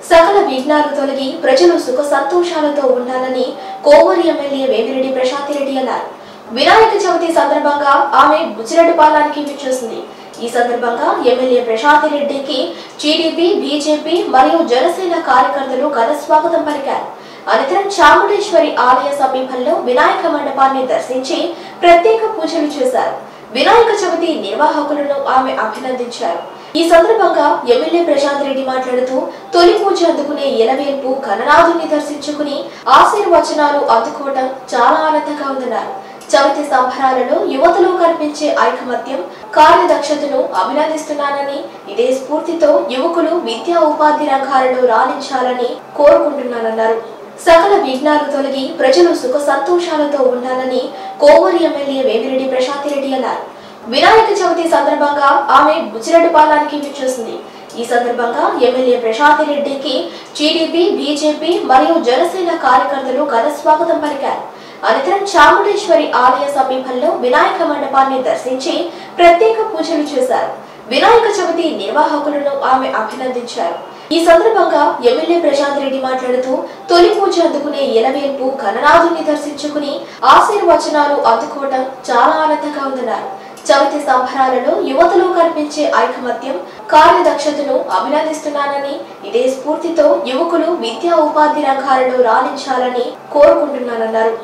సకల విఘ్నాలు తొలగి ప్రజలు సుఖ సంతోషాలతో ఉండాలని కోవూరు ఎమ్మెల్యే వేమిరెడ్డి ప్రశాంతిరెడ్డి అన్నారు. వినాయక చవితి సందర్భంగా ఆమె బుచ్చిరెడ్డిపాలెంకి విచ్చేసింది. ఈ సందర్భంగా ఎమ్మెల్యే ప్రశాంతిరెడ్డికి టీడీపీ, బీజేపీ మరియు జనసేన కార్యకర్తలు ఘన స్వాగతం పలికారు. అనంతరం చాముండేశ్వరి ఆలయ సమీపంలో వినాయక మండపాన్ని దర్శించి ప్రత్యేక పూజలు చేశారు. వినాయక చవితి నిర్వాహకులను ఆమె అభినందించారు. ఈ సందర్భంగా ఎమ్మెల్యే ప్రశాంతిరెడ్డి మాట్లాడుతూ తొలి పూజ అందుకునే ఎలవేల్పు గణనాథుని దర్శించుకుని ఆశీర్వచనాలు అందుకోవడం చాలా ఆనందంగా ఉందన్నారు. చవితి సంబరాలలో యువతలో కనిపించే ఐకమత్యం, కార్యదక్షతను అభినందిస్తున్నానని, ఇదే స్ఫూర్తితో యువకులు విద్యా ఉపాధి రంగాలలో రాణించాలని కోరుకుంటున్నానన్నారు. సకల విఘ్నాలు తొలగి ప్రజలు సుఖ సంతోషాలతో ఉండాలని కోవూరు ఎమ్మెల్యే వేమిరెడ్డి ప్రశాంతిరెడ్డి అన్నారు. వినాయక చవితి సందర్భంగా ఆమె బుచ్చిరెడ్డిపాలెంకి విచ్చేసింది. ఈ సందర్భంగా ఎమ్మెల్యే ప్రశాంతిరెడ్డికి టీడీపీ, బీజేపీ మరియు జనసేన కార్యకర్తలు ఘన స్వాగతం పలికారు. అనంతరం చాముండేశ్వరి ఆలయ సమీపంలో వినాయక మండపాన్ని దర్శించి ప్రత్యేక పూజలు చేశారు. వినాయక చవితి నిర్వాహకులను ఆమె అభినందించారు. ఈ సందర్భంగా ఎమ్మెల్యే ప్రశాంతిరెడ్డి మాట్లాడుతూ తొలి పూజ అందుకునే ఎలవేల్పు గణనాథుని దర్శించుకుని ఆశీర్వచనాలు అందుకోవడం చాలా ఆనందంగా ఉందన్నారు. చవితి సంబరాలలో యువతలో కనిపించే ఐకమత్యం, కార్యదక్షతను అభినందిస్తున్నానని, ఇదే స్ఫూర్తితో యువకులు విద్యా ఉపాధి రంగాలలో రాణించాలని కోరుకుంటున్నానన్నారు.